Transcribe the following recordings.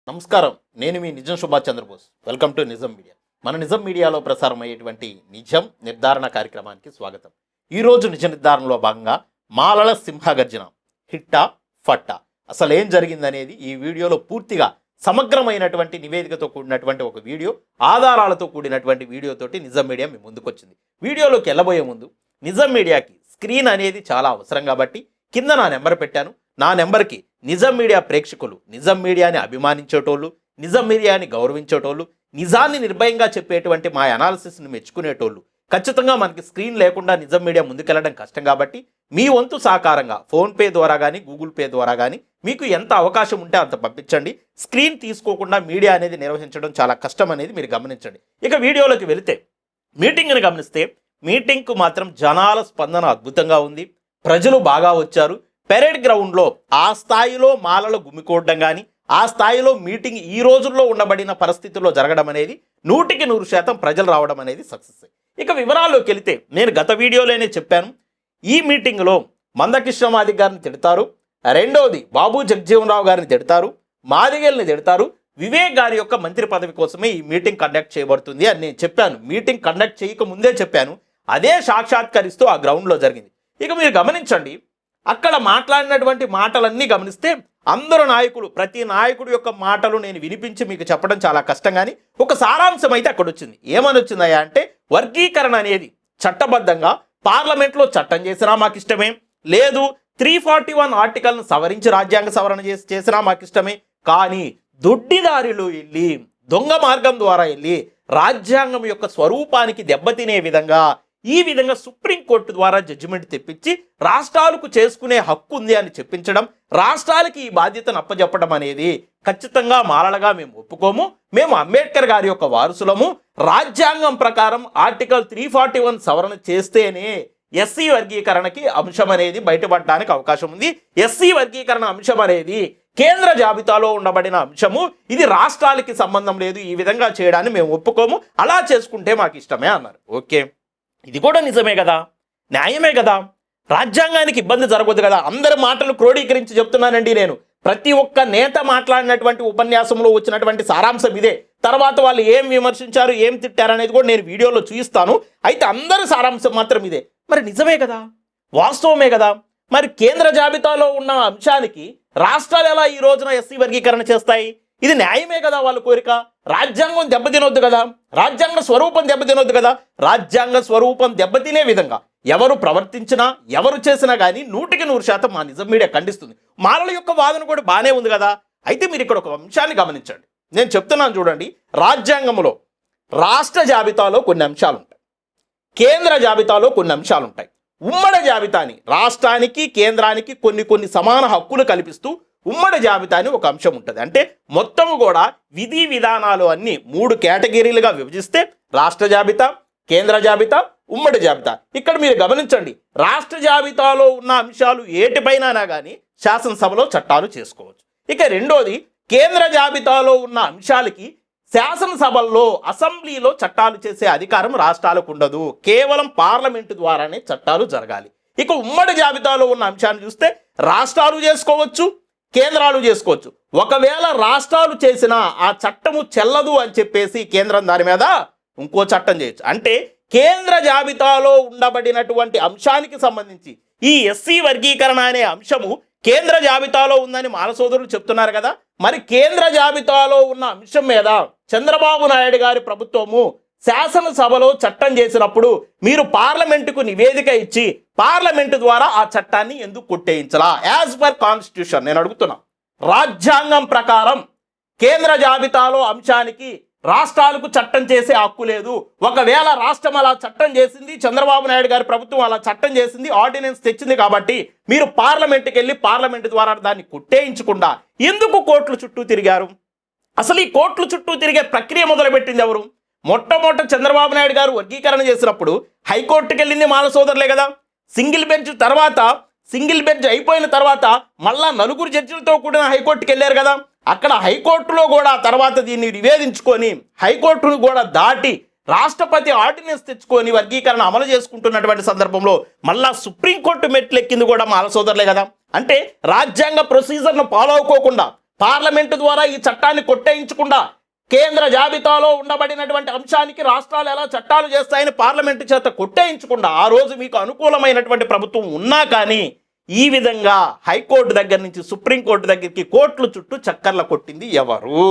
నమస్కారం. నేను మీ నిజం సుభాష్ చంద్రబోస్. వెల్కమ్ టు నిజం మీడియా. మన నిజం మీడియాలో ప్రసారం అయ్యేటువంటి నిజం నిర్ధారణ కార్యక్రమానికి స్వాగతం. ఈరోజు నిజ నిర్ధారణలో భాగంగా మాలల సింహగర్జన హిట్టా ఫట్టా అసలు ఏం జరిగిందనేది ఈ వీడియోలో పూర్తిగా సమగ్రమైనటువంటి నివేదికతో కూడినటువంటి ఒక వీడియో, ఆధారాలతో కూడినటువంటి వీడియోతోటి నిజం మీడియా మీ ముందుకు వచ్చింది. వీడియోలోకి వెళ్ళబోయే ముందు నిజం మీడియాకి స్క్రీన్ అనేది చాలా అవసరం కాబట్టి కింద నా నెంబర్ పెట్టాను. నా నెంబర్కి నిజం మీడియా ప్రేక్షకులు, నిజం మీడియాని అభిమానించేటోళ్ళు, నిజం మీడియాని గౌరవించేటోళ్ళు, నిజాన్ని నిర్భయంగా చెప్పేటువంటి మా అనాలిసిస్ని మెచ్చుకునేటోళ్ళు, ఖచ్చితంగా మనకి స్క్రీన్ లేకుండా నిజం మీడియా ముందుకెళ్ళడం కష్టం కాబట్టి మీ వంతు సహకారంగా ఫోన్పే ద్వారా కానీ గూగుల్ పే ద్వారా కానీ మీకు ఎంత అవకాశం ఉంటే అంత పంపించండి. స్క్రీన్ తీసుకోకుండా మీడియా అనేది నిర్వహించడం చాలా కష్టం అనేది మీరు గమనించండి. ఇక వీడియోలోకి వెళితే మీటింగ్ని గమనిస్తే మీటింగ్కు మాత్రం జనాల స్పందన అద్భుతంగా ఉంది. ప్రజలు బాగా వచ్చారు. పెరేడ్ గ్రౌండ్లో ఆ స్థాయిలో మాలలు గుమికూడడం కానీ, ఆ స్థాయిలో మీటింగ్ ఈ రోజుల్లో ఉండబడిన పరిస్థితుల్లో జరగడం అనేది 100% ప్రజలు రావడం అనేది సక్సెస్. ఇక వివరాల్లోకి వెళితే నేను గత వీడియోలోనే చెప్పాను, ఈ మీటింగ్లో మందకృష్ణ మాదిగ గారిని తిడతారు, రెండవది బాబు జగజ్జీవన్ రావు గారిని తిడతారు, మాదిగల్ని తిడతారు, వివేక్ గారి యొక్క మంత్రి పదవి కోసమే ఈ మీటింగ్ కండక్ట్ చేయబడుతుంది అని నేను చెప్పాను. మీటింగ్ కండక్ట్ చేయక ముందే చెప్పాను. అదే సాక్షాత్కరిస్తూ ఆ గ్రౌండ్లో జరిగింది. ఇక మీరు గమనించండి, అక్కడ మాట్లాడినటువంటి మాటలన్నీ గమనిస్తే అందరూ నాయకులు, ప్రతి నాయకుడు యొక్క మాటలు నేను వినిపించి మీకు చెప్పడం చాలా కష్టం, కానీ ఒక సారాంశం అయితే అక్కడ వచ్చింది. ఏమని వచ్చిందయ్యా అంటే, వర్గీకరణ అనేది చట్టబద్ధంగా పార్లమెంట్లో చట్టం చేసినా మాకు ఇష్టమే, లేదు 341 ఆర్టికల్ను సవరించి రాజ్యాంగ సవరణ చేసినా మాకు ఇష్టమే, కానీ దొడ్డిదారిలో వెళ్ళి దొంగ మార్గం ద్వారా వెళ్ళి రాజ్యాంగం యొక్క స్వరూపానికి దెబ్బతినే విధంగా ఈ విధంగా సుప్రీంకోర్టు ద్వారా జడ్జిమెంట్ తెప్పించి రాష్ట్రాలకు చేసుకునే హక్కు ఉంది అని చెప్పించడం, రాష్ట్రాలకి ఈ బాధ్యతను అప్పచెప్పడం అనేది ఖచ్చితంగా మాలలుగా మేము ఒప్పుకోము. మేము అంబేద్కర్ గారి యొక్క వారసులము. రాజ్యాంగం ప్రకారం ఆర్టికల్ 341 సవరణ చేస్తేనే ఎస్సీ వర్గీకరణకి అంశం అనేది బయటపడడానికి అవకాశం ఉంది. ఎస్సీ వర్గీకరణ అంశం అనేది కేంద్ర జాబితాలో ఉండబడిన అంశము, ఇది రాష్ట్రాలకి సంబంధం లేదు. ఈ విధంగా చేయడాన్ని మేము ఒప్పుకోము, అలా చేసుకుంటే మాకు ఇష్టమే అన్నారు. ఓకే, ఇది కూడా నిజమే కదా, న్యాయమే కదా, రాజ్యాంగానికి ఇబ్బంది జరగదు కదా. అందరి మాటలు క్రోడీకరించి చెప్తున్నానండి నేను. ప్రతి ఒక్క నేత మాట్లాడినటువంటి ఉపన్యాసంలో వచ్చినటువంటి సారాంశం ఇదే. తర్వాత వాళ్ళు ఏం విమర్శించారు, ఏం తిట్టారు అనేది కూడా నేను వీడియోలో చూపిస్తాను. అయితే అందరి సారాంశం మాత్రం ఇదే. మరి నిజమే కదా, వాస్తవమే కదా. మరి కేంద్ర జాబితాలో ఉన్న అంశానికి రాష్ట్రాలు ఎలా ఈ రోజున ఎస్సీ వర్గీకరణ చేస్తాయి? ఇది న్యాయమే కదా వాళ్ళ కోరిక. రాజ్యాంగం దెబ్బతినొద్దు కదా, రాజ్యాంగ స్వరూపం దెబ్బతినొద్దు కదా. రాజ్యాంగ స్వరూపం దెబ్బతినే విధంగా ఎవరు ప్రవర్తించినా, ఎవరు చేసినా కానీ 100% మా నిజం మీడియా ఖండిస్తుంది. మాలల యొక్క వాదన కూడా బాగానే ఉంది కదా. అయితే మీరు ఇక్కడ ఒక అంశాన్ని గమనించండి, నేను చెప్తున్నాను చూడండి. రాజ్యాంగంలో రాష్ట్ర జాబితాలో కొన్ని అంశాలు ఉంటాయి, కేంద్ర జాబితాలో కొన్ని అంశాలు ఉంటాయి. ఉమ్మడి జాబితాని రాష్ట్రానికి కేంద్రానికి కొన్ని సమాన హక్కులు కల్పిస్తూ ఉమ్మడి జాబితాని ఒక అంశం ఉంటుంది. అంటే మొత్తం కూడా విధి విధానాలు అన్నీ 3 కేటగిరీలుగా విభజిస్తే రాష్ట్ర జాబితా, కేంద్ర జాబితా, ఉమ్మడి జాబితా. ఇక్కడ మీరు గమనించండి, రాష్ట్ర జాబితాలో ఉన్న అంశాలు ఏటిపైనా కానీ శాసనసభలో చట్టాలు చేసుకోవచ్చు. ఇక రెండోది, కేంద్ర జాబితాలో ఉన్న అంశాలకి శాసనసభల్లో అసెంబ్లీలో చట్టాలు చేసే అధికారం రాష్ట్రాలకు ఉండదు, కేవలం పార్లమెంటు ద్వారానే చట్టాలు జరగాలి. ఇక ఉమ్మడి జాబితాలో ఉన్న అంశాన్ని చూస్తే రాష్ట్రాలు చేసుకోవచ్చు, కేంద్రాలు చేసుకోవచ్చు. ఒకవేళ రాష్ట్రాలు చేసినా ఆ చట్టము చెల్లదు అని చెప్పేసి కేంద్రం దాని మీద ఇంకో చట్టం చేయొచ్చు. అంటే కేంద్ర జాబితాలో ఉండబడినటువంటి అంశానికి సంబంధించి ఈ ఎస్సీ వర్గీకరణ అనే అంశము కేంద్ర జాబితాలో ఉందని మాల సోదరులు చెప్తున్నారు కదా. మరి కేంద్ర జాబితాలో ఉన్న అంశం మీద చంద్రబాబు నాయుడు గారి ప్రభుత్వము శాసనసభలో చట్టం చేసినప్పుడు మీరు పార్లమెంటుకు నివేదిక ఇచ్చి పార్లమెంటు ద్వారా ఆ చట్టాన్ని ఎందుకు కొట్టేయించలా? యాజ్ పర్ కాన్స్టిట్యూషన్ నేను అడుగుతున్నా. రాజ్యాంగం ప్రకారం కేంద్ర జాబితాలో అంశానికి రాష్ట్రాలకు చట్టం చేసే హక్కు లేదు. ఒకవేళ రాష్ట్రం అలా చట్టం చేసింది, చంద్రబాబు నాయుడు గారి ప్రభుత్వం అలా చట్టం చేసింది, ఆర్డినెన్స్ తెచ్చింది కాబట్టి మీరు పార్లమెంటుకి వెళ్ళి పార్లమెంటు ద్వారా దాన్ని కొట్టేయించకుండా ఎందుకు కోర్టుల చుట్టూ తిరిగారు? అసలు ఈ కోర్టుల చుట్టూ తిరిగే ప్రక్రియ మొదలుపెట్టింది ఎవరు? మొట్టమొదట చంద్రబాబు నాయుడు గారు వర్గీకరణ చేసినప్పుడు హైకోర్టుకి వెళ్ళింది మాల సోదరులే కదా. సింగిల్ బెంచ్ అయిపోయిన తర్వాత మళ్ళా 4 జడ్జిలతో కూడిన హైకోర్టుకి వెళ్ళారు కదా. అక్కడ హైకోర్టులో కూడా తర్వాత దీన్ని నివేదించుకొని హైకోర్టును కూడా దాటి రాష్ట్రపతి ఆర్డినెన్స్ తెచ్చుకొని వర్గీకరణ అమలు చేసుకుంటున్నటువంటి సందర్భంలో మళ్ళా సుప్రీంకోర్టు మెట్లెక్కింది కూడా మాల సోదరులే కదా. అంటే రాజ్యాంగ ప్రొసీజర్ను ఫాలో అవ్వకోకుండా పార్లమెంటు ద్వారా ఈ చట్టాన్ని కొట్టేయించకుండా కేంద్ర జాబితాలో ఉండబడినటువంటి అంశానికి రాష్ట్రాలు ఎలా చట్టాలు చేస్తాయని పార్లమెంటు చేత కొట్టేయించకుండా ఆ రోజు మీకు అనుకూలమైనటువంటి ప్రభుత్వం ఉన్నా కానీ ఈ విధంగా హైకోర్టు దగ్గర నుంచి సుప్రీంకోర్టు దగ్గరికి కోర్టుల చుట్టూ చక్కర్ల కొట్టింది ఎవరు?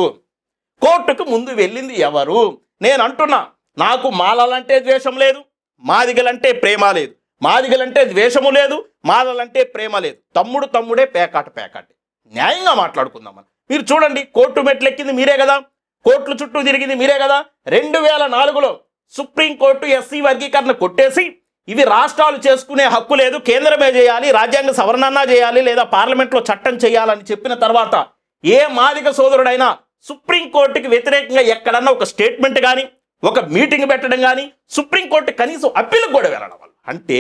కోర్టుకు ముందు వెళ్ళింది ఎవరు? నేను అంటున్నా, నాకు మాలలంటే ద్వేషం లేదు, మాదిగలంటే ప్రేమ లేదు, మాదిగలంటే ద్వేషము లేదు, మాలలంటే ప్రేమ లేదు. తమ్ముడు తమ్ముడే, పేకాటే. న్యాయంగా మాట్లాడుకుందాం మనం. మీరు చూడండి, కోర్టు మెట్లెక్కింది మీరే కదా, కోర్టుల చుట్టూ తిరిగింది మీరే కదా. 2004లో సుప్రీంకోర్టు ఎస్సీ వర్గీకరణ కొట్టేసి ఇవి రాష్ట్రాలు చేసుకునే హక్కు లేదు, కేంద్రమే చేయాలి, రాజ్యాంగ సవరణన్నా చేయాలి, లేదా పార్లమెంట్లో చట్టం చేయాలని చెప్పిన తర్వాత ఏ మాదిగ సోదరుడైనా సుప్రీంకోర్టుకి వ్యతిరేకంగా ఎక్కడన్నా ఒక స్టేట్మెంట్ కానీ ఒక మీటింగ్ పెట్టడం కానీ సుప్రీంకోర్టు కనీసం అప్పీలకు కూడా వెళ్ళడం వల్ల, అంటే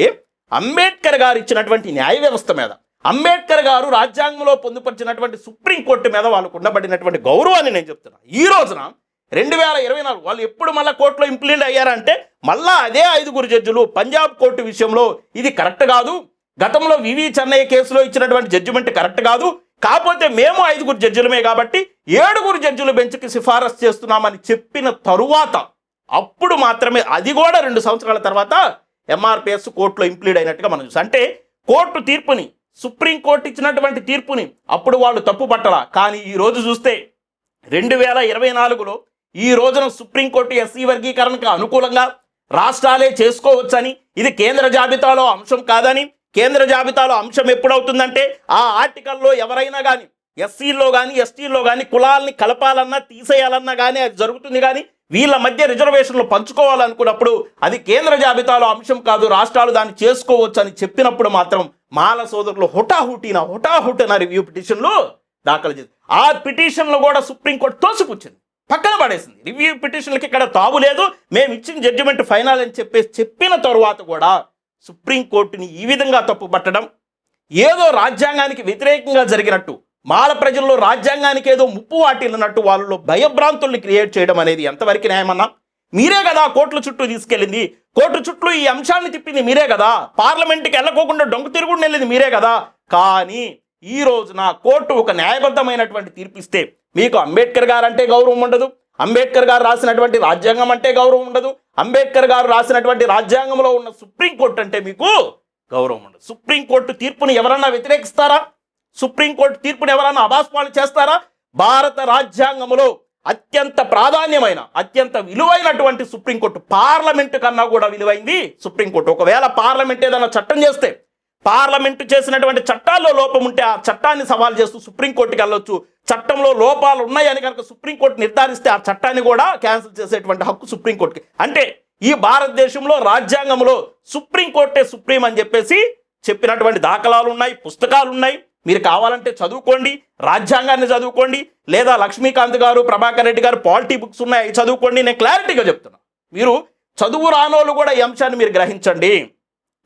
అంబేద్కర్ గారు ఇచ్చినటువంటి న్యాయ వ్యవస్థ మీద, అంబేద్కర్ గారు రాజ్యాంగంలో పొందుపరిచినటువంటి సుప్రీంకోర్టు మీద వాళ్ళకు ఉండబడినటువంటి గౌరవాన్ని నేను చెప్తున్నా. ఈ రోజున 2024 వాళ్ళు ఎప్పుడు మళ్ళీ కోర్టులో ఇంప్లిమెంట్ అయ్యారంటే మళ్ళా అదే 5 జడ్జిలు పంజాబ్ కోర్టు విషయంలో ఇది కరెక్ట్ కాదు, గతంలో వివి చెన్నయ్య కేసులో ఇచ్చినటువంటి జడ్జిమెంట్ కరెక్ట్ కాదు, కాకపోతే మేము 5 జడ్జిలమే కాబట్టి 7 జడ్జిల బెంచ్కి సిఫారసు చేస్తున్నామని చెప్పిన తరువాత అప్పుడు మాత్రమే, అది కూడా 2 సంవత్సరాల తర్వాత ఎంఆర్పిఎస్ కోర్టులో ఇంప్లీడ్ అయినట్టుగా మనం చూస్తాం. అంటే కోర్టు తీర్పుని, సుప్రీంకోర్టు ఇచ్చినటువంటి తీర్పుని అప్పుడు వాళ్ళు తప్పు పట్టలా. కానీ ఈ రోజు చూస్తే 2024లో ఈ రోజున సుప్రీంకోర్టు ఎస్సీ వర్గీకరణకు అనుకూలంగా రాష్ట్రాలే చేసుకోవచ్చని, ఇది కేంద్ర జాబితాలో అంశం కాదని, కేంద్ర జాబితాలో అంశం ఎప్పుడవుతుందంటే ఆ ఆర్టికల్లో ఎవరైనా కానీ ఎస్సీల్లో కానీ ఎస్టీల్లో కానీ కులాలని కలపాలన్నా తీసేయాలన్నా కానీ అది జరుగుతుంది. కానీ వీళ్ళ మధ్య రిజర్వేషన్లు పంచుకోవాలనుకున్నప్పుడు అది కేంద్ర జాబితాలో అంశం కాదు, రాష్ట్రాలు దాన్ని చేసుకోవచ్చు అని చెప్పినప్పుడు మాత్రం మాల సోదరులు హుటాహుటిన రివ్యూ పిటిషన్లు దాఖలు చేసి ఆ పిటిషన్లు కూడా సుప్రీంకోర్టు తోసిపుచ్చింది, పక్కన పడేసింది. రివ్యూ పిటిషన్లకి ఇక్కడ తావు లేదు, మేము ఇచ్చిన జడ్జిమెంట్ ఫైనల్ అని చెప్పిన తరువాత కూడా సుప్రీంకోర్టుని ఈ విధంగా తప్పు పట్టడం, ఏదో రాజ్యాంగానికి వ్యతిరేకంగా జరిగినట్టు, మాల ప్రజల్లో రాజ్యాంగానికి ఏదో ముప్పు వాటిల్లినట్టు వాళ్ళలో భయభ్రాంతుల్ని క్రియేట్ చేయడం అనేది ఎంతవరకు న్యాయమన్నా? మీరే కదా కోర్టుల చుట్టూ తీసుకెళ్ళింది, కోర్టు చుట్టూ ఈ అంశాన్ని తిప్పింది మీరే కదా, పార్లమెంట్కి వెళ్ళకోకుండా డొంక తిరుగుడు వెళ్ళింది మీరే కదా. కానీ ఈ రోజున కోర్టు ఒక న్యాయబద్ధమైనటువంటి తీర్పిస్తే మీకు అంబేద్కర్ గారు అంటే గౌరవం ఉండదు, అంబేద్కర్ గారు రాసినటువంటి రాజ్యాంగం అంటే గౌరవం ఉండదు, అంబేద్కర్ గారు రాసినటువంటి రాజ్యాంగంలో ఉన్న సుప్రీంకోర్టు అంటే మీకు గౌరవం ఉండదు. సుప్రీంకోర్టు తీర్పుని ఎవరన్నా వ్యతిరేకిస్తారా? సుప్రీంకోర్టు తీర్పుని ఎవరన్నా అభాస్పాలు చేస్తారా? భారత రాజ్యాంగంలో అత్యంత ప్రాధాన్యమైన, అత్యంత విలువైనటువంటి సుప్రీంకోర్టు, పార్లమెంటు కన్నా కూడా విలువైంది సుప్రీంకోర్టు. ఒకవేళ పార్లమెంట్ ఏదైనా చట్టం చేస్తే, పార్లమెంటు చేసినటువంటి చట్టాల్లో లోపం ఉంటే ఆ చట్టాన్ని సవాల్ చేస్తూ సుప్రీంకోర్టుకి వెళ్ళొచ్చు. చట్టంలో లోపాలు ఉన్నాయని కనుక సుప్రీంకోర్టు నిర్ధారిస్తే ఆ చట్టాన్ని కూడా క్యాన్సిల్ చేసేటువంటి హక్కు సుప్రీంకోర్టుకి. అంటే ఈ భారతదేశంలో రాజ్యాంగంలో సుప్రీంకోర్టే సుప్రీం అని చెప్పేసి చెప్పినటువంటి దాఖలాలు ఉన్నాయి, పుస్తకాలు ఉన్నాయి. మీరు కావాలంటే చదువుకోండి, రాజ్యాంగాన్ని చదువుకోండి, లేదా లక్ష్మీకాంత్ గారు, ప్రభాకర్ రెడ్డి గారు పాలిటీ బుక్స్ ఉన్నాయి, చదువుకోండి. నేను క్లారిటీగా చెప్తున్నా, మీరు చదువు రానోళ్ళు కూడా ఈ అంశాన్ని మీరు గ్రహించండి.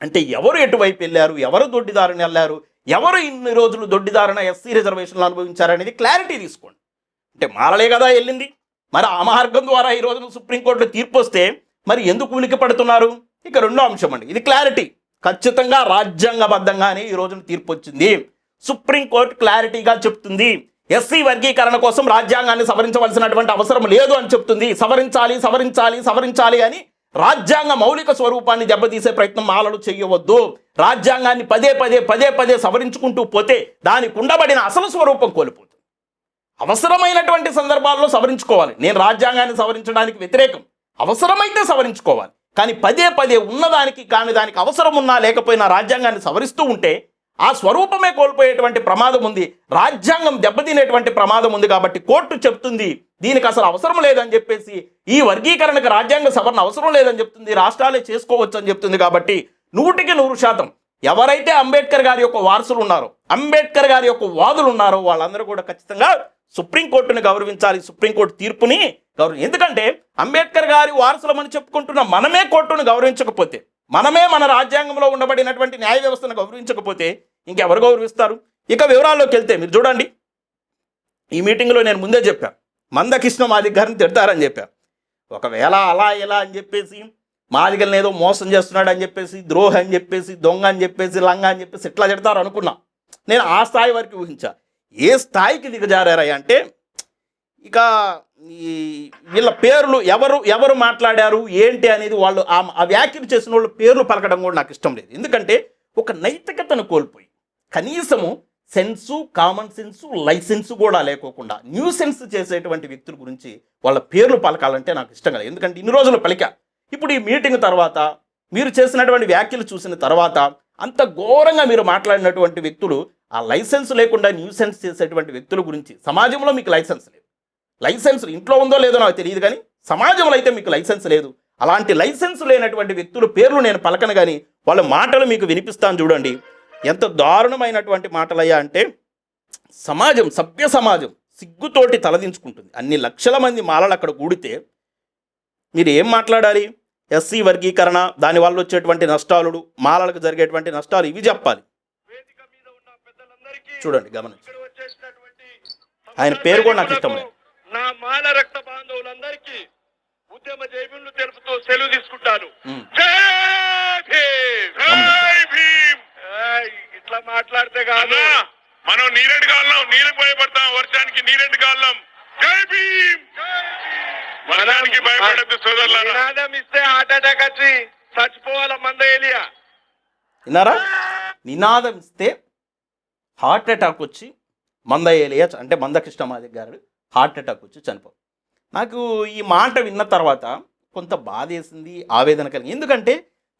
అంటే ఎవరు ఎటువైపు వెళ్ళారు, ఎవరు దొడ్డిదారిని వెళ్ళారు, ఎవరు ఇన్ని రోజులు దొడ్డిదారిన ఎస్సీ రిజర్వేషన్లు అనుభవించారనేది క్లారిటీ తీసుకోండి. అంటే మారలే కదా వెళ్ళింది, మరి ఆ మార్గం ద్వారా ఈ రోజున సుప్రీంకోర్టులో తీర్పు వస్తే మరి ఎందుకు ఉలికి పడుతున్నారు? ఇక రెండో అంశం అండి, ఇది క్లారిటీ. ఖచ్చితంగా రాజ్యాంగబద్ధంగానే ఈ రోజున తీర్పు వచ్చింది. సుప్రీంకోర్టు క్లారిటీగా చెప్తుంది, ఎస్సీ వర్గీకరణ కోసం రాజ్యాంగాన్ని సవరించవలసినటువంటి అవసరం లేదు అని చెప్తుంది. సవరించాలి అని రాజ్యాంగ మౌలిక స్వరూపాన్ని దెబ్బతీసే ప్రయత్నం మాలలు చేయవద్దు. రాజ్యాంగాన్ని పదే సవరించుకుంటూ పోతే దానికి ఉండబడిన అసలు స్వరూపం కోల్పోతుంది. అవసరమైనటువంటి సందర్భాల్లో సవరించుకోవాలి. నేను రాజ్యాంగాన్ని సవరించడానికి వ్యతిరేకం, అవసరమైతే సవరించుకోవాలి. కానీ పదే ఉన్నదానికి కాని దానికి అవసరం ఉన్నా లేకపోయినా రాజ్యాంగాన్ని సవరిస్తూ ఉంటే ఆ స్వరూపమే కోల్పోయేటువంటి ప్రమాదం ఉంది, రాజ్యాంగం దెబ్బతినేటువంటి ప్రమాదం ఉంది. కాబట్టి కోర్టు చెప్తుంది దీనికి అసలు అవసరం లేదని చెప్పేసి, ఈ వర్గీకరణకు రాజ్యాంగ సవరణ అవసరం లేదని చెప్తుంది, రాష్ట్రాలే చేసుకోవచ్చు అని చెప్తుంది. కాబట్టి 100% ఎవరైతే అంబేద్కర్ గారి యొక్క వారసులు ఉన్నారో, అంబేద్కర్ గారి యొక్క వాదులు ఉన్నారో వాళ్ళందరూ కూడా ఖచ్చితంగా సుప్రీంకోర్టుని గౌరవించాలి, సుప్రీంకోర్టు తీర్పుని ఎందుకంటే అంబేద్కర్ గారి వారసులమని చెప్పుకుంటున్న మనమే కోర్టును గౌరవించకపోతే, మనమే మన రాజ్యాంగంలో ఉండబడినటువంటి న్యాయ వ్యవస్థను గౌరవించకపోతే ఇంకెవరు గౌరవిస్తారు? ఇక వివరాల్లోకి వెళ్తే మీరు చూడండి, ఈ మీటింగ్లో నేను ముందే చెప్పాను, మందకృష్ణ మాదిగ గారిని తిడతారని చెప్పాను. ఒకవేళ అలా ఇలా అని చెప్పేసి మాదిగల్ని ఏదో మోసం చేస్తున్నాడు అని చెప్పేసి, ద్రోహి అని చెప్పేసి, దొంగ అని చెప్పేసి, లంగ అని చెప్పేసి ఇట్లా తిడతారు అనుకున్నా. నేను ఆ స్థాయి వరకు ఊహించా. ఏ స్థాయికి దిగజారాయి అంటే ఇక ఈ వీళ్ళ పేర్లు ఎవరు మాట్లాడారు ఏంటి అనేది వాళ్ళు ఆ వ్యాఖ్యలు చేసిన వాళ్ళ పేర్లు పలకడం కూడా నాకు ఇష్టం లేదు. ఎందుకంటే ఒక నైతికతను కోల్పోయి కనీసము సెన్సు, కామన్ సెన్సు, లైసెన్సు కూడా లేకోకుండా న్యూ సెన్స్ చేసేటువంటి వ్యక్తుల గురించి వాళ్ళ పేర్లు పలకాలంటే నాకు ఇష్టం కదా. ఎందుకంటే ఇన్ని రోజులు పలికా, ఇప్పుడు ఈ మీటింగ్ తర్వాత మీరు చేసినటువంటి వ్యాఖ్యలు చూసిన తర్వాత అంత ఘోరంగా మీరు మాట్లాడినటువంటి వ్యక్తులు, ఆ లైసెన్స్ లేకుండా న్యూ సెన్స్ చేసేటువంటి వ్యక్తుల గురించి సమాజంలో మీకు లైసెన్స్ లేదు. లైసెన్స్ ఇంట్లో ఉందో లేదో నాకు తెలియదు, కానీ సమాజంలో అయితే మీకు లైసెన్స్ లేదు. అలాంటి లైసెన్స్ లేనటువంటి వ్యక్తుల పేర్లు నేను పలకను, కానీ వాళ్ళ మాటలు మీకు వినిపిస్తాను చూడండి. ఎంత దారుణమైనటువంటి మాటలయ్యా అంటే సమాజం, సభ్య సమాజం సిగ్గుతోటి తలదించుకుంటుంది. అన్ని లక్షల మంది మాలలు అక్కడ కూడితే మీరు ఏం మాట్లాడాలి? ఎస్సీ వర్గీకరణ, దానివల్ల వచ్చేటువంటి నష్టాలు, మాలలకు జరిగేటువంటి నష్టాలు ఇవి చెప్పాలి. చూడండి, గమనించండి. ఆయన పేరు కూడా నాకు ఇష్టం లేదు. నా మాల రక్త బాంధవులందరికీ ఉద్యమ జైబులు తెలుపుతూ సెలవు తీసుకుంటాను. ఇట్లా మాట్లాడితే కాదు, మనం నీరెడ్డి కాలం, నీరు భయపడతాం, వర్షానికి నీరెడ్డి కాలం. జై భీమ్. వర్షానికి భయపడద్దు సోదరులారా. నినాదం ఇస్తే హార్ట్ అటాక్ వచ్చి చచ్చిపోవాల మంద ఏలియా. విన్నారా? నినాదం ఇస్తే హార్ట్ అటాక్ వచ్చి మంద ఏలియా అంటే మందకృష్ణమాదిగ గారు హార్ట్ అటాక్ వచ్చి చనిపో. నాకు ఈ మాట విన్న తర్వాత కొంత బాధ వేసింది, ఆవేదన కలిగింది. ఎందుకంటే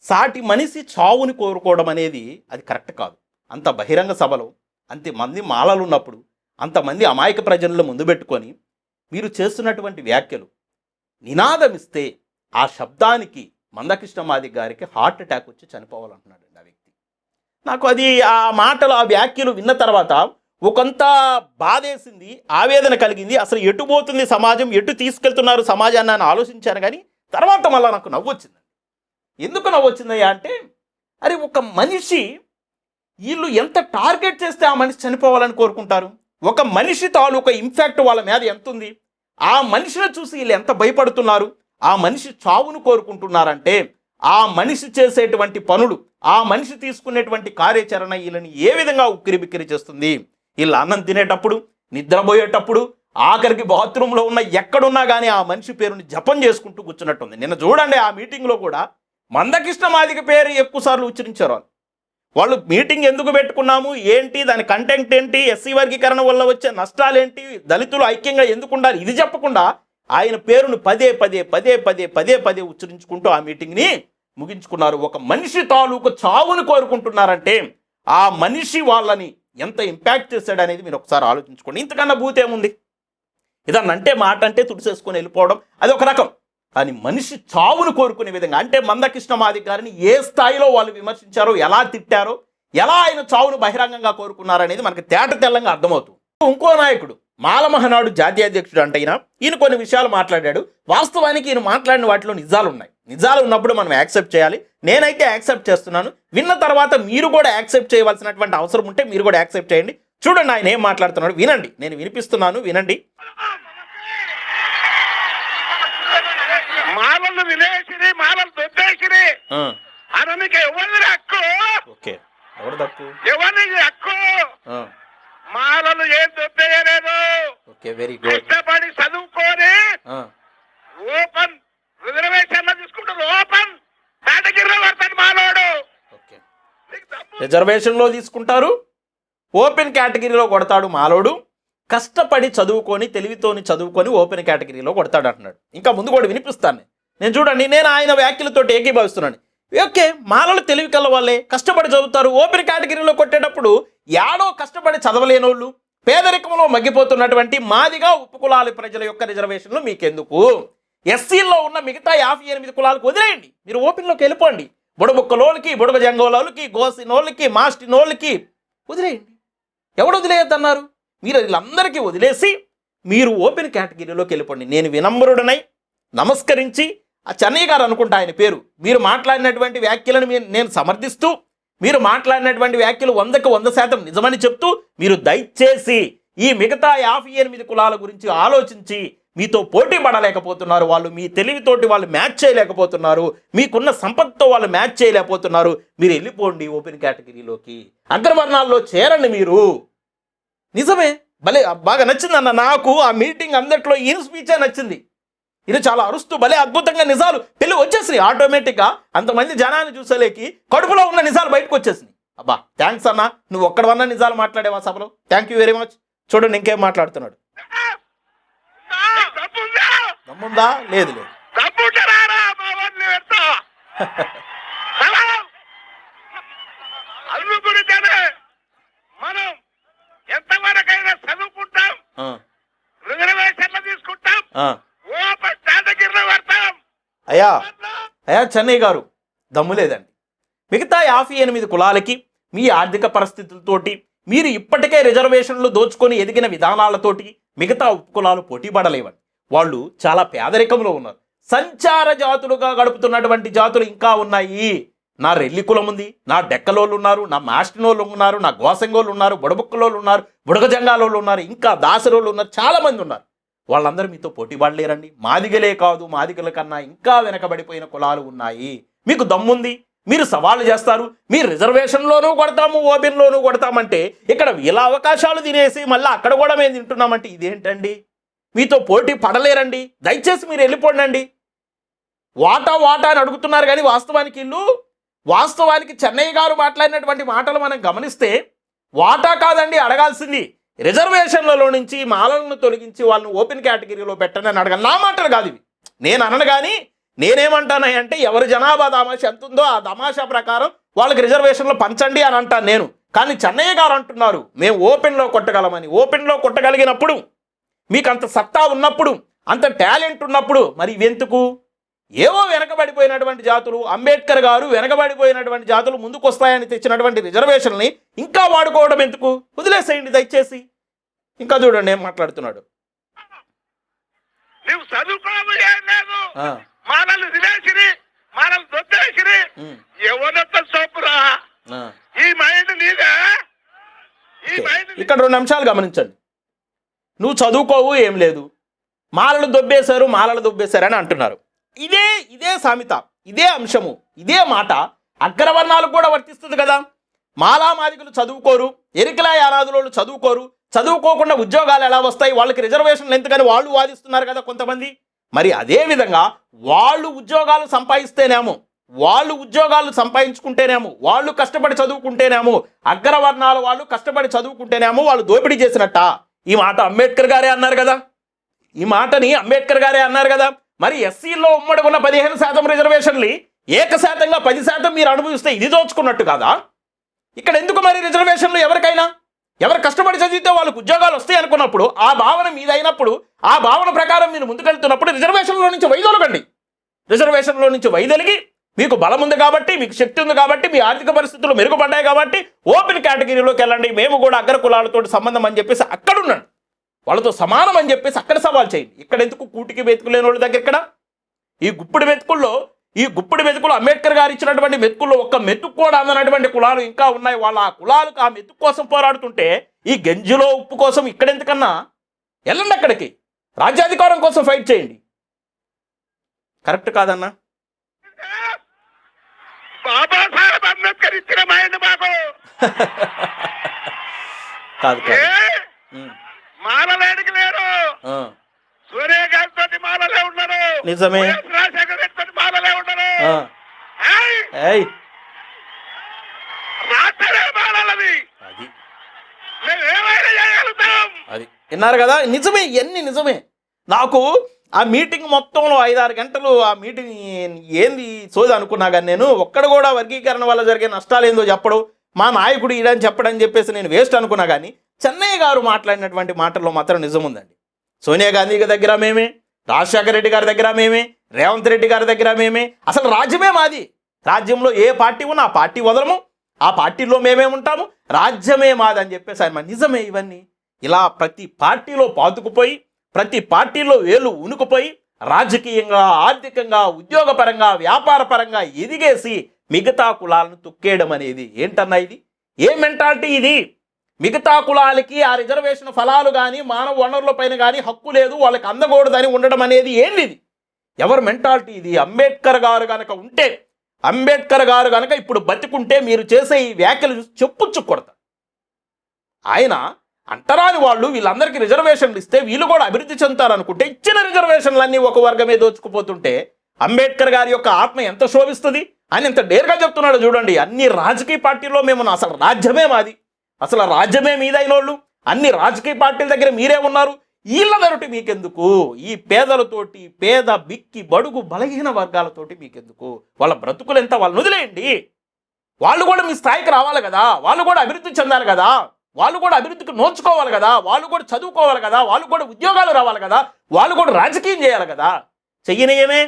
సాటి మనిషి చావుని కోరుకోవడం అనేది అది కరెక్ట్ కాదు. అంత బహిరంగ సభలో అంతమంది మాలలు ఉన్నప్పుడు, అంతమంది అమాయక ప్రజలను ముందు పెట్టుకొని మీరు చేస్తున్నటువంటి వ్యాఖ్యలు, నినాదం ఇస్తే ఆ శబ్దానికి మందకృష్ణమాదిగ గారికి హార్ట్ అటాక్ వచ్చి చనిపోవాలంటున్నాడు ఆ వ్యక్తి. నాకు అది ఆ మాటలు, ఆ వ్యాఖ్యలు విన్న తర్వాత ఒకంత బాధేసింది, ఆవేదన కలిగింది. అసలు ఎటు పోతుంది సమాజం, ఎటు తీసుకెళ్తున్నారు సమాజాన్ని అని ఆలోచించాను. కానీ తర్వాత మళ్ళీ నాకు నవ్వు వచ్చింది. ఎందుకు నవ్వు వచ్చిందయ్యా అంటే, అరే ఒక మనిషి, వీళ్ళు ఎంత టార్గెట్ చేస్తే ఆ మనిషి చనిపోవాలని కోరుకుంటారు. ఒక మనిషి తాలూకా ఇంపాక్ట్ వాళ్ళ మీద ఎంత ఉంది, ఆ మనిషిని చూసి వీళ్ళు ఎంత భయపడుతున్నారు, ఆ మనిషి చావును కోరుకుంటున్నారంటే ఆ మనిషి చేసేటువంటి పనులు, ఆ మనిషి తీసుకునేటువంటి కార్యాచరణ వీళ్ళని ఏ విధంగా ఉక్కిరి బిక్కిరి చేస్తుంది. వీళ్ళు అన్నం తినేటప్పుడు, నిద్రపోయేటప్పుడు, ఆఖరికి బాత్రూంలో ఉన్న ఎక్కడున్నా కానీ ఆ మనిషి పేరుని జపం చేసుకుంటూ కూర్చున్నట్టుంది. నిన్న చూడండి, ఆ మీటింగ్లో కూడా మందకృష్ణమాదిగ పేరు ఎక్కువసార్లు ఉచ్చరించారు. వాళ్ళు మీటింగ్ ఎందుకు పెట్టుకున్నాము, ఏంటి దాని కంటెంట్ ఏంటి, ఎస్సీ వర్గీకరణ వల్ల వచ్చే నష్టాలేంటి, దళితులు ఐక్యంగా ఎందుకు ఉండాలి, ఇది చెప్పకుండా ఆయన పేరును పదే పదే పదే పదే పదే పదే ఉచ్చరించుకుంటూ ఆ మీటింగ్ని ముగించుకున్నారు. ఒక మనిషి తాలూకు చావును కోరుకుంటున్నారంటే ఆ మనిషి వాళ్ళని ఎంత ఇంపాక్ట్ చేశాడు అనేది మీరు ఒకసారి ఆలోచించుకోండి. ఇంతకన్నా భూతేముంది? ఇదన్నంటే మాట అంటే తుడిసేసుకొని వెళ్ళిపోవడం అది ఒక రకం. కానీ మనిషి చావును కోరుకునే విధంగా, అంటే మందకృష్ణమాదిగ గారిని ఏ స్థాయిలో వాళ్ళు విమర్శించారో, ఎలా తిట్టారో, ఎలా ఆయన చావును బహిరంగంగా కోరుకున్నారనేది మనకు తేట తెల్లంగా అర్థమవుతుంది. ఇంకో నాయకుడు, మాల మహనాడు జాతీయ అధ్యక్షుడు అంటే ఈయన కొన్ని విషయాలు మాట్లాడాడు. వాస్తవానికి ఈయన మాట్లాడిన వాటిలో నిజాలు ఉన్నాయి. నిజాలు ఉన్నప్పుడు మనం యాక్సెప్ట్ చేయాలి. నేనైతే యాక్సెప్ట్ చేస్తున్నాను. విన్న తర్వాత మీరు కూడా యాక్సెప్ట్ చేయవలసినటువంటి అవసరం ఉంటే మీరు కూడా యాక్సెప్ట్ చేయండి. చూడండి ఆయన ఏం మాట్లాడుతున్నాడు, వినండి. నేను వినిపిస్తున్నాను, వినండి. మాలలు వినేసిరి, మాలలు దొబ్బేసిరి అననికి ఎవరి హక్కు? ఓకే, ఎవరు తప్పు? ఎవరికి హక్కు? మాలలు ఏం దొబ్బేయలేదు. Okay, very good. కష్టపడి చదువుకొని ఓపెన్ రిజర్వేషన్ తీసుకుంటారు. ఓపెన్ కేటగిరీలో పడతాడు మాలోడు. ఓకే, రిజర్వేషన్లో తీసుకుంటారు, ఓపెన్ కేటగిరీలో కొడతాడు మాలోడు. కష్టపడి చదువుకొని, తెలివితోని చదువుకొని ఓపెన్ కేటగిరీలో కొడతాడు అంటున్నాడు. ఇంకా ముందు కూడా వినిపిస్తాను నేను. చూడండి, నేను ఆయన వ్యాఖ్యలతో ఏకీభవిస్తున్నాను. ఓకే, మాలలు తెలివి కల వాళ్ళే, కష్టపడి చదువుతారు. ఓపెన్ కేటగిరీలో కొట్టేటప్పుడు యాడో కష్టపడి చదవలేనోళ్ళు, పేదరికంలో మగ్గిపోతున్నటువంటి మాదిగా ఉపకులాల ప్రజల యొక్క రిజర్వేషన్లు మీకెందుకు? ఎస్సీల్లో ఉన్న మిగతా 58 కులాలకు వదిలేయండి, మీరు ఓపెన్లోకి వెళ్ళిపోండి. బుడబుక్కలోళ్ళకి, బుడగ జంగోళాలకి, గోసినోళ్ళకి, మాస్టినోళ్ళకి వదిలేయండి. ఎవడు వదిలేయద్దన్నారు? మీరు వీళ్ళందరికీ వదిలేసి మీరు ఓపెన్ కేటగిరీలోకి వెళ్ళిపోండి. నేను వినమ్రుడనై నమస్కరించి, ఆ చెన్నయ్య గారు అనుకుంటా ఆయన పేరు, మీరు మాట్లాడినటువంటి వ్యాఖ్యలను నేను సమర్థిస్తూ, మీరు మాట్లాడినటువంటి వ్యాఖ్యలు 100కి 100% నిజమని చెప్తూ, మీరు దయచేసి ఈ మిగతా 58 కులాల గురించి ఆలోచించి, మీతో పోటీ పడలేకపోతున్నారు వాళ్ళు, మీ తెలివితోటి వాళ్ళు మ్యాచ్ చేయలేకపోతున్నారు, మీకున్న సంపత్తితో వాళ్ళు మ్యాచ్ చేయలేకపోతున్నారు, మీరు వెళ్ళిపోండి ఓపెన్ కేటగిరీలోకి, అగ్రవర్ణాల్లో చేరండి మీరు. నిజమే, భలే బాగా నచ్చింది అన్న. నాకు ఆ మీటింగ్ అందట్లో ఈయన స్పీచే నచ్చింది. ఇది చాలా అరుస్తూ భలే అద్భుతంగా నిజాలు పెళ్ళి వచ్చేసినాయి ఆటోమేటిక్గా. అంతమంది జనాన్ని చూసేలేకి కడుపులో ఉన్న నిజాలు బయటకు వచ్చేసినాయి. అబ్బా థ్యాంక్స్ అన్న, నువ్వు ఒక్కడవన్నా నిజాలు మాట్లాడేవా సభలో. Thank you very much. చూడండి ఇంకేం మాట్లాడుతున్నాడు. దమ్ముందా? లేదు లేదు. మనం ఎంతవరకైనా చదువుకుంటాం, రిజర్వేషన్లు తీసుకుంటాం, అయ్యా అయ్యా చెన్నై గారు, దమ్ము లేదండి. మిగతా 58 కులాలకి మీ ఆర్థిక పరిస్థితులతోటి మీరు ఇప్పటికే రిజర్వేషన్లు దోచుకొని ఎదిగిన విధానాలతోటి మిగతా ఉపకులాలు పోటీ పడలేవండి. వాళ్ళు చాలా పేదరికంలో ఉన్నారు. సంచార జాతులుగా గడుపుతున్నటువంటి జాతులు ఇంకా ఉన్నాయి. నా రెల్లి కులం ఉంది, నా డెక్కలోళ్ళు ఉన్నారు, నా మాస్టినోళ్ళు ఉన్నారు, నా గోసంగోళ్ళు ఉన్నారు, బుడబుక్కలోళ్ళు ఉన్నారు, బుడగజంగాలోళ్ళు ఉన్నారు, ఇంకా దాసరోళ్ళు ఉన్నారు, చాలామంది ఉన్నారు. వాళ్ళందరూ మీతో పోటీ పడలేరండి. మాదిగలే కాదు, మాదిగల కన్నా ఇంకా వెనకబడిపోయిన కులాలు ఉన్నాయి. మీకు దమ్ముంది, మీరు సవాళ్ళు చేస్తారు. మీరు రిజర్వేషన్లోనూ కొడతాము, ఓపెన్లోనూ కొడతామంటే ఇక్కడ వీళ్ళ అవకాశాలు తినేసి మళ్ళీ అక్కడ కూడా మేము తింటున్నామంటే ఇదేంటండి? మీతో పోటీ పడలేరండి. దయచేసి మీరు వెళ్ళిపోండి. వాటా వాటా అని అడుగుతున్నారు కానీ వాస్తవానికి చెన్నై గారు మాట్లాడినటువంటి మాటలు మనం గమనిస్తే వాటా కాదండి అడగాల్సింది. రిజర్వేషన్లలో నుంచి మాలలను తొలగించి వాళ్ళని ఓపెన్ కేటగిరీలో పెట్టండి అని అడగాలి. నా మాటలు కాదు ఇవి, నేను అనను. కానీ నేనేమంటానంటే ఎవరి జనాభా తమాషా ఎంత ఉందో ఆ తమాషా ప్రకారం వాళ్ళకి రిజర్వేషన్లు పంచండి అని అంటాను నేను. కానీ చెన్నయ్య గారు అంటున్నారు మేము ఓపెన్లో కొట్టగలమని. ఓపెన్లో కొట్టగలిగినప్పుడు, మీకు అంత సత్తా ఉన్నప్పుడు, అంత టాలెంట్ ఉన్నప్పుడు మరి ఇవెందుకు? ఏవో వెనకబడిపోయినటువంటి జాతులు, అంబేద్కర్ గారు వెనకబడిపోయినటువంటి జాతులు ముందుకు వస్తాయని తెచ్చినటువంటి రిజర్వేషన్ని ఇంకా వాడుకోవడం ఎందుకు? వదిలేసేయండి దయచేసి. ఇంకా చూడండి ఏం మాట్లాడుతున్నాడు. ఇక్కడ 2 అంశాలు గమనించండి. నువ్వు చదువుకోవు, ఏం లేదు, మాలలు దొబ్బేశారు అని అంటున్నారు. ఇదే సామెత, ఇదే అంశము, ఇదే మాట అగ్రవర్ణాలకు కూడా వర్తిస్తుంది కదా. మాదిగలు చదువుకోరు, ఎరికలా యానాదులోళ్ళు చదువుకోకుండా ఉద్యోగాలు ఎలా వస్తాయి, వాళ్ళకి రిజర్వేషన్లు ఎందుకని వాళ్ళు వాదిస్తున్నారు కదా కొంతమంది. మరి అదే విధంగా వాళ్ళు ఉద్యోగాలు సంపాదించుకుంటేనేమో, వాళ్ళు కష్టపడి చదువుకుంటేనేమో, అగ్రవర్ణాల వాళ్ళు కష్టపడి చదువుకుంటేనేమో వాళ్ళు దోపిడీ చేసినట్ట. ఈ మాట అంబేద్కర్ గారే అన్నారు కదా. మరి ఎస్సీలో ఉమ్మడిగున్న 15% రిజర్వేషన్లు ఏకశాతంగా 10% మీరు అనుభవిస్తే ఇది దోచుకున్నట్టు కాదా? ఇక్కడ ఎందుకు మరి రిజర్వేషన్లు? ఎవరు కష్టపడి చదివితే వాళ్ళకు ఉద్యోగాలు వస్తాయి అనుకున్నప్పుడు, ఆ భావన మీదైనప్పుడు, ఆ భావన ప్రకారం మీరు ముందుకెళ్తున్నప్పుడు రిజర్వేషన్లో నుంచి వైదొలిగి మీకు బలం ఉంది కాబట్టి, మీకు శక్తి ఉంది కాబట్టి, మీ ఆర్థిక పరిస్థితులు మెరుగుపడ్డాయి కాబట్టి ఓపెన్ కేటగిరీలోకి వెళ్ళండి, మేము కూడా అగ్ర కులాలతో సంబంధం అని చెప్పేసి అక్కడున్నాడు, వాళ్ళతో సమానం అని చెప్పేసి అక్కడ సవాల్ చేయండి. ఇక్కడ ఎందుకు కూటికి మెతుకు లేని వాళ్ళ దగ్గర? ఇక్కడ ఈ గుప్పిడి మెతుకులు అంబేద్కర్ గారు ఇచ్చినటువంటి మెతుకుల్లో ఒక్క మెతుకు కూడా అందనటువంటి కులాలు ఇంకా ఉన్నాయి. వాళ్ళ ఆ కులాలకు ఆ మెతుకు కోసం పోరాడుతుంటే ఈ గంజిలో ఉప్పు కోసం ఇక్కడ ఎందుకన్నా వెళ్ళండి, అక్కడికి రాజ్యాధికారం కోసం ఫైట్ చేయండి. కరెక్ట్ కాదన్నా? బాబాసాహెబ్ అంబేద్కర్ ఇచ్చిన మైండ్ బాబు కాదు మాలలేడికి లేరు. సూర్యకాంత్ తోటి మాలలే ఉన్నారు, నిజమే. రాజశేఖర్ రెడ్డి తోటి మాలలే ఉన్నారు. రాష్ట్రమే మాలలది, మేము ఏమైనా చేయగలుగుతాం. అది విన్నారు కదా, నిజమే, ఇవన్నీ నిజమే. నాకు ఆ మీటింగ్ మొత్తంలో 5-6 గంటలు ఆ మీటింగ్ ఏంది సోది అనుకున్నా కానీ నేను ఒక్కడ కూడా వర్గీకరణ వల్ల జరిగే నష్టాలు ఏందో చెప్పడం, మా నాయకుడు ఈడని చెప్పడం చెప్పేసి నేను వేస్ట్ అనుకున్నా. కానీ చెన్నయ్య గారు మాట్లాడినటువంటి మాటల్లో మాత్రం నిజం ఉందండి. సోనియా గాంధీ దగ్గర మేమే, రాజశేఖర రెడ్డి గారి దగ్గర మేమే, రేవంత్ రెడ్డి గారి దగ్గర మేమే. అసలు రాజ్యమే మాది. రాజ్యంలో ఏ పార్టీ ఉన్నా ఆ పార్టీ వదలము, ఆ పార్టీలో మేమే ఉంటాము, రాజ్యమే మాది అని చెప్పేసి ఆయన నిజమే. ఇవన్నీ ఇలా ప్రతి పార్టీలో పాతుకుపోయి, ప్రతి పార్టీలో వేలు ఉనుకుపోయి, రాజకీయంగా, ఆర్థికంగా, ఉద్యోగపరంగా, వ్యాపారపరంగా ఎదిగేసి మిగతా కులాలను తొక్కేయడం అనేది ఏంటన్నా ఇది? ఏ మెంటాలిటీ ఇది? మిగతా కులాలకి ఆ రిజర్వేషన్ ఫలాలు కానీ మానవ వనరుల పైన కానీ హక్కు లేదు, వాళ్ళకి అందకూడదని ఉండడం అనేది ఏంది ఇది? ఎవరి మెంటాలిటీ ఇది? అంబేద్కర్ గారు కనుక ఇప్పుడు బతికుంటే మీరు చేసే ఈ వ్యాఖ్యలు చూసి చెప్పుచ్చు కొడతారు. ఆయన అంటరాని వాళ్ళు వీళ్ళందరికీ రిజర్వేషన్లు ఇస్తే వీళ్ళు కూడా అభివృద్ధి చెందుతారనుకుంటే ఇచ్చిన రిజర్వేషన్లన్నీ ఒక వర్గమే దోచుకుపోతుంటే అంబేద్కర్ గారి యొక్క ఆత్మ ఎంత శోభిస్తుంది అని ఎంత డేర్గా చెప్తున్నాడు చూడండి. అన్ని రాజకీయ పార్టీల్లో మేము అసలు రాజ్యమే మాది, అసలు రాజ్యమే మీదైనోళ్ళు, అన్ని రాజకీయ పార్టీల దగ్గర మీరే ఉన్నారు, వీళ్ళ దొరటి మీకెందుకు, ఈ పేదలతోటి పేద బిక్కి బడుగు బలహీన వర్గాలతోటి మీకెందుకు, వాళ్ళ బ్రతుకులు ఎంత వాళ్ళని వదిలేయండి. వాళ్ళు కూడా మీ స్థాయికి రావాలి కదా, వాళ్ళు కూడా అభివృద్ధి చెందాలి కదా, వాళ్ళు కూడా అభివృద్ధికి నోచుకోవాలి కదా, వాళ్ళు కూడా చదువుకోవాలి కదా, వాళ్ళు కూడా ఉద్యోగాలు రావాలి కదా, వాళ్ళు కూడా రాజకీయం చేయాలి కదా. చెయ్యనియమే,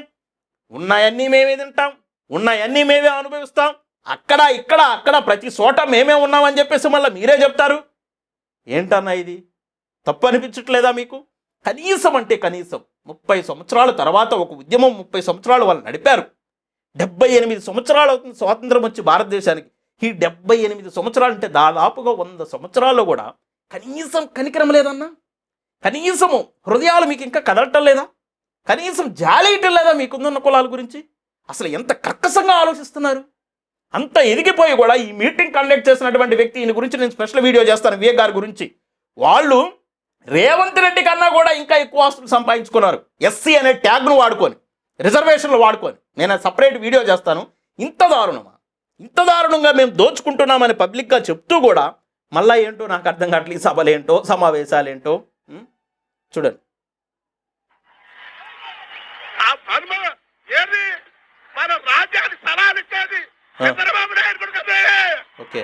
ఉన్నాయన్నీ మేమే తింటాం, ఉన్నాయన్నీ మేమే అనుభవిస్తాం, అక్కడ ఇక్కడ అక్కడ ప్రతి చోట మేమే ఉన్నామని చెప్పేసి మళ్ళీ మీరే చెప్తారు. ఏంటన్నా ఇది తప్పు అనిపించట్లేదా మీకు? కనీసం అంటే కనీసం 30 సంవత్సరాల తర్వాత ఒక ఉద్యమం 30 సంవత్సరాలు వాళ్ళు నడిపారు. 78 సంవత్సరాలు అవుతుంది స్వాతంత్రం వచ్చి భారతదేశానికి. ఈ 78 సంవత్సరాలు అంటే దాదాపుగా 100 సంవత్సరాల్లో కూడా కనీసం కనికరం లేదన్నా, కనీసము హృదయాలు మీకు ఇంకా కదలటం లేదా, కనీసం జాలేయటం లేదా మీకుందున్న కులాల గురించి? అసలు ఎంత కర్కశంగా ఆలోచిస్తున్నారు. అంత ఎదిగిపోయి కూడా ఈ మీటింగ్ కండక్ట్ చేసినటువంటి వ్యక్తి, ఈయన గురించి నేను స్పెషల్ వీడియో చేస్తాను, వివేక్ గారి గురించి. వాళ్ళు రేవంత్ రెడ్డి కన్నా కూడా ఇంకా ఎక్కువ ఆస్తులు సంపాదించుకున్నారు, ఎస్సీ అనే ట్యాగ్ను వాడుకొని, రిజర్వేషన్లు వాడుకొని. నేను సపరేట్ వీడియో చేస్తాను. ఇంత దారుణమా, ఇంత దారుణంగా మేము దోచుకుంటున్నామని పబ్లిక్గా చెప్తూ కూడా మళ్ళీ ఏంటో నాకు అర్థం కావట్లేదు. సభలేంటో సమావేశాలేంటో చూడండి. మన రాజ్యానికి సలహాలు ఇచ్చేది చంద్రబాబు నాయుడు కొడుకు. ఓకే,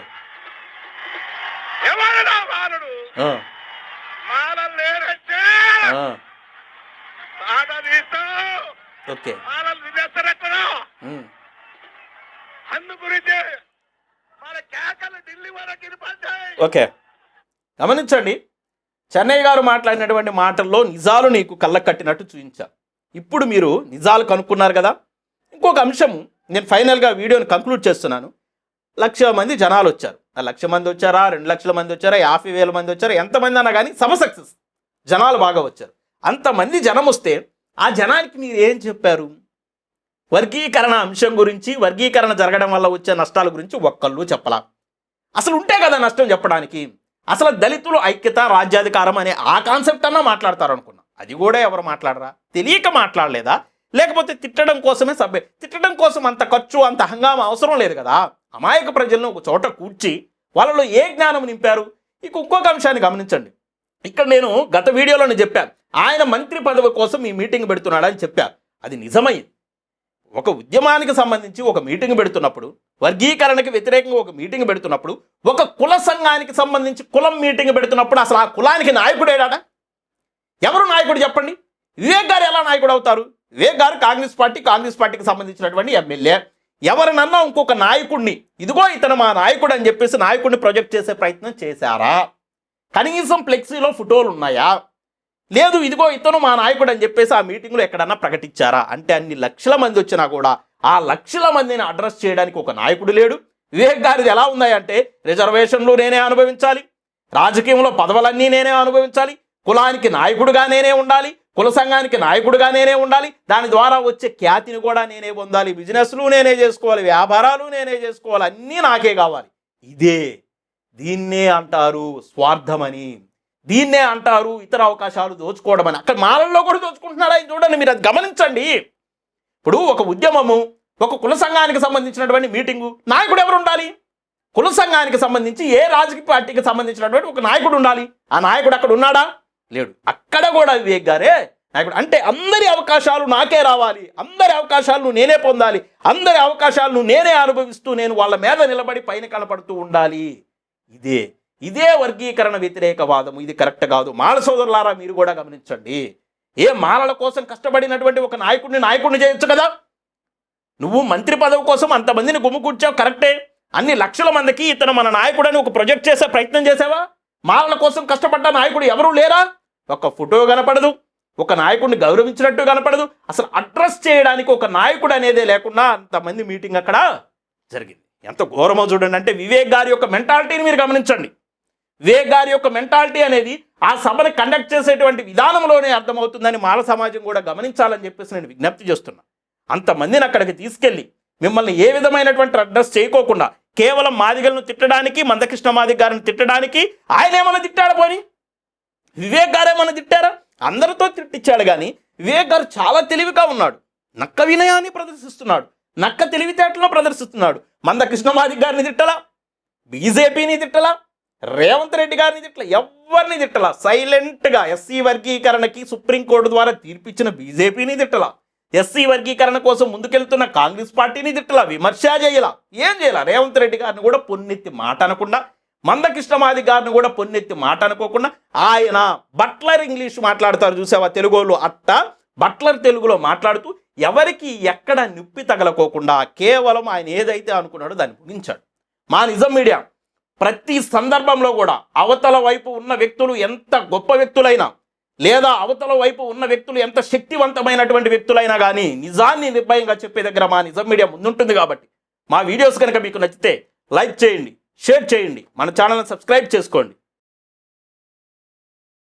ఎవరు మాలడు మాలలు లేరంటే ఓకే, మాలలు నిజేస్తారెక్కడ అందు గురించి మన కేకలు ఢిల్లీ వరకు వినిపించాయి. ఓకే, గమనించండి. చెన్నై గారు మాట్లాడినటువంటి మాటల్లో నిజాలు నీకు కళ్ళకు కట్టినట్టు చూపించా. ఇప్పుడు మీరు నిజాలు కనుక్కున్నారు కదా. ఇంకొక అంశము నేను ఫైనల్గా వీడియోని కంక్లూడ్ చేస్తున్నాను. 1,00,000 మంది జనాలు వచ్చారు. 1,00,000 మంది వచ్చారా, 2 లక్షల మంది వచ్చారా, 50,000 మంది వచ్చారా, ఎంతమంది అన్నా కానీ సభ సక్సెస్. జనాలు బాగా వచ్చారు. అంతమంది జనం వస్తే ఆ జనానికి మీరు ఏం చెప్పారు? వర్గీకరణ అంశం గురించి, వర్గీకరణ జరగడం వల్ల వచ్చే నష్టాల గురించి ఒక్కళ్ళు చెప్పలా. అసలు ఉంటే కదా నష్టం చెప్పడానికి. అసలు దళితులు ఐక్యత రాజ్యాధికారం అనే ఆ కాన్సెప్ట్ అన్నా మాట్లాడతారు అనుకున్నా. అది కూడా ఎవరు మాట్లాడరా? తెలియక మాట్లాడలేదా, లేకపోతే తిట్టడం కోసమే సభ్య? తిట్టడం కోసం అంత ఖర్చు అంత హంగామా అవసరం లేదు కదా. అమాయక ప్రజలను ఒక చోట కూర్చి వాళ్ళలో ఏ జ్ఞానం నింపారు? ఇంకొక అంశాన్ని గమనించండి. ఇక్కడ నేను గత వీడియోలోనే చెప్పాను, ఆయన మంత్రి పదవి కోసం ఈ మీటింగ్ పెడుతున్నాడని చెప్పారు. అది నిజమైంది. ఒక ఉద్యమానికి సంబంధించి ఒక మీటింగ్ పెడుతున్నప్పుడు, వర్గీకరణకి వ్యతిరేకంగా ఒక మీటింగ్ పెడుతున్నప్పుడు, ఒక కుల సంఘానికి సంబంధించి కులం మీటింగ్ పెడుతున్నప్పుడు అసలు ఆ కులానికి నాయకుడేడా? ఎవరు నాయకుడు చెప్పండి? వివేక్ గారు ఎలా నాయకుడు అవుతారు? వివేక్ గారు కాంగ్రెస్ పార్టీకి సంబంధించినటువంటి ఎమ్మెల్యే. ఎవరినన్నా ఇంకొక నాయకుడిని, ఇదిగో ఇతను మా నాయకుడు అని చెప్పేసి నాయకుడిని ప్రొజెక్ట్ చేసే ప్రయత్నం చేశారా? కనీసం ఫ్లెక్సీలో ఫోటోలు ఉన్నాయా? లేదు ఇదిగో ఇతను మా నాయకుడు అని చెప్పేసి ఆ మీటింగ్లో ఎక్కడన్నా ప్రకటించారా? అంటే అన్ని లక్షల మంది వచ్చినా కూడా ఆ లక్షల మందిని అడ్రస్ చేయడానికి ఒక నాయకుడు లేడు. వివేక్ గారిది ఎలా ఉన్నాయంటే, రిజర్వేషన్లు నేనే అనుభవించాలి, రాజకీయంలో పదవులన్నీ నేనే అనుభవించాలి, కులానికి నాయకుడుగా నేనే ఉండాలి, కుల సంఘానికి నాయకుడుగా నేనే ఉండాలి, దాని ద్వారా వచ్చే ఖ్యాతిని కూడా నేనే పొందాలి, బిజినెస్లు నేనే చేసుకోవాలి, వ్యాపారాలు నేనే చేసుకోవాలి, అన్నీ నాకే కావాలి. దీన్నే అంటారు స్వార్థమని, దీన్నే అంటారు ఇతర అవకాశాలు దోచుకోవడం అని. అక్కడ మాలల్లో కూడా దోచుకుంటున్నాడు ఆయన. చూడండి, మీరు అది గమనించండి. ఇప్పుడు ఒక ఉద్యమము, ఒక కుల సంఘానికి సంబంధించినటువంటి మీటింగు, నాయకుడు ఎవరు ఉండాలి? కుల సంఘానికి సంబంధించి ఏ రాజకీయ పార్టీకి సంబంధించినటువంటి ఒక నాయకుడు ఉండాలి. ఆ నాయకుడు అక్కడ ఉన్నాడా? లేడు. అక్కడ కూడా వివేక్ గారే నాయకుడు. అంటే అందరి అవకాశాలు నాకే రావాలి, అందరి అవకాశాలను నేనే పొందాలి, అందరి అవకాశాలను నేనే అనుభవిస్తూ నేను వాళ్ళ మీద నిలబడి పైన కనపడుతూ ఉండాలి. ఇదే వర్గీకరణ వ్యతిరేకవాదము. ఇది కరెక్ట్ కాదు. మాల సోదరులారా, మీరు కూడా గమనించండి. ఏ మాలల కోసం కష్టపడినటువంటి ఒక నాయకుడిని చేయొచ్చు కదా. నువ్వు మంత్రి పదవి కోసం అంతమందిని గుమ్ముకూర్చావు, కరెక్టే. అన్ని లక్షల మందికి ఇతను మన నాయకుడని ఒక ప్రొజెక్ట్ చేసే ప్రయత్నం చేసావా? మాలల కోసం కష్టపడ్డ నాయకుడు ఎవరూ లేరా? ఒక ఫోటో కనపడదు, ఒక నాయకుడిని గౌరవించినట్టు కనపడదు. అసలు అడ్రస్ చేయడానికి ఒక నాయకుడు అనేదే లేకుండా అంతమంది మీటింగ్ అక్కడ జరిగింది. ఎంత ఘోరమో చూడండి. అంటే వివేక్ గారి యొక్క మెంటాలిటీని మీరు గమనించండి. వివేక్ గారి యొక్క మెంటాలిటీ అనేది ఆ సభను కండక్ట్ చేసేటువంటి విధానంలోనే అర్థమవుతుందని మాల సమాజం కూడా గమనించాలని చెప్పేసి నేను విజ్ఞప్తి చేస్తున్నా. అంతమందిని అక్కడికి తీసుకెళ్ళి మిమ్మల్ని ఏ విధమైనటువంటి అడ్రస్ చేయకోకుండా కేవలం మాదిగలను తిట్టడానికి, మందకృష్ణ మాదిగ గారిని తిట్టడానికి. ఆయన ఏమన్నా తిట్టాడు పోని? వివేక్ గారు ఏమన్నా తిట్టారా? అందరితో తిట్టించాడు. కానీ వివేక్ గారు చాలా తెలివిగా ఉన్నాడు, నక్క వినయాన్ని ప్రదర్శిస్తున్నాడు, నక్క తెలివితేటలను ప్రదర్శిస్తున్నాడు. మందకృష్ణ మాదిగ గారిని తిట్టలా, బీజేపీని తిట్టలా, రేవంత్ రెడ్డి గారిని తిట్టలా, ఎవరిని తిట్టలా. సైలెంట్గా ఎస్సీ వర్గీకరణకి సుప్రీంకోర్టు ద్వారా తీర్పిచ్చిన బీజేపీని తిట్టలా, ఎస్సీ వర్గీకరణ కోసం ముందుకెళ్తున్న కాంగ్రెస్ పార్టీని తిట్టలా, విమర్శ చేయాల, ఏం చేయాల. రేవంత్ రెడ్డి గారిని కూడా పొన్నెత్తి మాట అనకుండా, మందకృష్ణ మాదిగ గారిని కూడా పొన్నెత్తి మాట అనుకోకుండా, ఆయన బట్లర్ ఇంగ్లీష్ మాట్లాడతారు చూసావా తెలుగులో, అట్ట బట్లర్ తెలుగులో మాట్లాడుతూ ఎవరికి ఎక్కడ నిప్పి తగలకోకుండా కేవలం ఆయన ఏదైతే అనుకున్నాడో దాన్ని ముగించాడు. మా నిజం మీడియా ప్రతి సందర్భంలో కూడా అవతల వైపు ఉన్న వ్యక్తులు ఎంత గొప్ప వ్యక్తులైనా, లేదా అవతల వైపు ఉన్న వ్యక్తులు ఎంత శక్తివంతమైనటువంటి వ్యక్తులైనా కానీ నిజాన్ని నిర్భయంగా చెప్పే దగ్గర మా నిజం మీడియా ముందుంటుంది. కాబట్టి మా వీడియోస్ కనుక మీకు నచ్చితే లైక్ చేయండి, షేర్ చేయండి, మన ఛానల్ని సబ్స్క్రైబ్ చేసుకోండి.